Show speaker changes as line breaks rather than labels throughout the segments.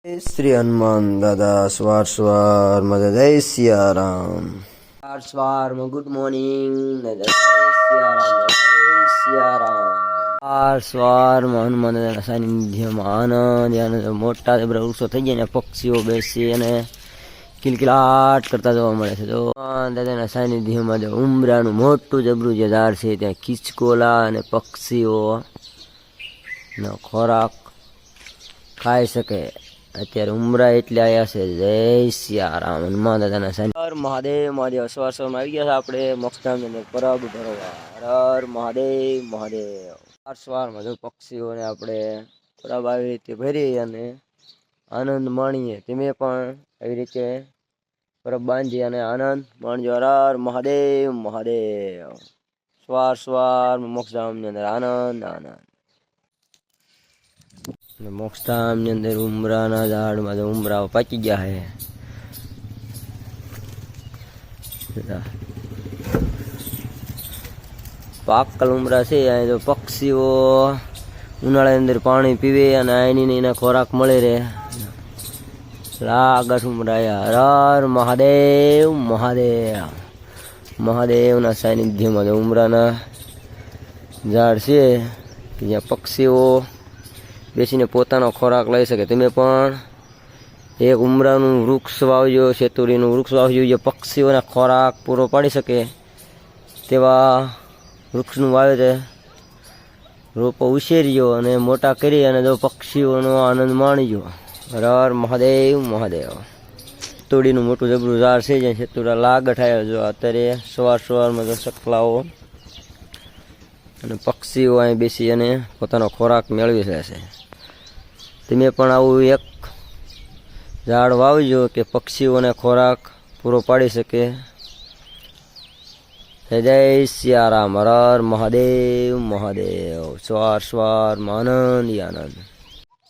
श्री हनुमान दादा स्वार स्वार मजा जय सियाराम स्वार स्वार गुड मॉर्निंग जय सियाराम जय सियाराम स्वार स्वार हनुमान दादा सानिध्यમાં આનંદ મોટા જબરા વૃક્ષો થઈ ગયા ને પક્ષીઓ બેસી અને કિલકિલાટ કરતા જોવા મળે છે. તો દાદાના સાનિધ્યમાં જો ઉમરાનું મોટું જબરું જે ઝાડ છે ત્યાં ખીચકોલા અને પક્ષીઓ નો ખોરાક ખાઈ શકે. અત્યારે ઉમરા એટલે આવ્યા છે. જય સિયારામ હનુમાન દાદાના હર મહાદેવ મહાદેવ. સવાર સવારમાં આવી ગયા છે આપણે મોક્ષધામની અંદર પરબ ભરવા. હર મહાદેવ મહાદેવ. સવારમાં જો પક્ષીઓને આપણે પરબ આવી રીતે ભરી અને આનંદ માણીએ. તમે પણ એવી રીતે પરબ બાંધી અને આનંદ માણજો. હર મહાદેવ મહાદેવ. સવાર સવારમાં મોક્ષધામની અંદર આનંદ આનંદ. મોક્ષધામની અંદર ઉમરાના ઝાડમાં ઉમરાઓ પાકી ગયા છે. પાકલ ઉમરા છે. અહીં જો પક્ષીઓ ઉનાળાની અંદર પાણી પીવે અને આની એને ખોરાક મળી રહે. લાગત ઉમરાયા. હર મહાદેવ મહાદેવ. મહાદેવના સાનિધ્યમાં ઉમરાના ઝાડ છે જ્યાં પક્ષીઓ બેસીને પોતાનો ખોરાક લઈ શકે. તમે પણ એક ઉમરાનું વૃક્ષ વાવજો, શેતુરીનું વૃક્ષ વાવજો જે પક્ષીઓના ખોરાક પૂરો પાડી શકે તેવા વૃક્ષનું વાવેતર રોપો ઉછેરજો અને મોટા કરી અને જો પક્ષીઓનો આનંદ માણીજો. હર મહાદેવ મહાદેવ. શેતુડીનું મોટું જબરું ઝાડ છે જ્યાં શેતુડા લાગઠ આવ્યો. જો અત્યારે સવાર સવારમાં જો સકલાઓ અને પક્ષીઓ અહીં બેસી અને પોતાનો ખોરાક મેળવી રહેશે. તમે પણ આવું એક ઝાડ વાવજો કે પક્ષીઓને ખોરાક પૂરો પાડી શકે. જય સિયારામ. હર મહાદેવ મહાદેવ. સ્વાર સ્વારમાં આનંદ આનંદ.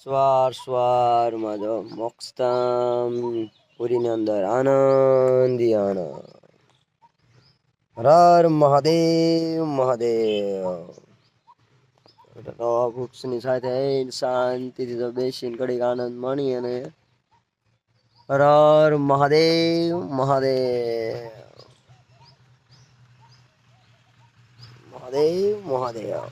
સ્વાર સ્વારમાં જો મોક્ષધામ પુરીની અંદર આનંદ આનંદ. હર મહાદેવ મહાદેવ. વૃક્ષની સાથે શાંતિથી તો બેસીને ઘડીક આનંદ માણી અને હર મહાદેવ મહાદેવ. મહાદેવ મહાદેવ.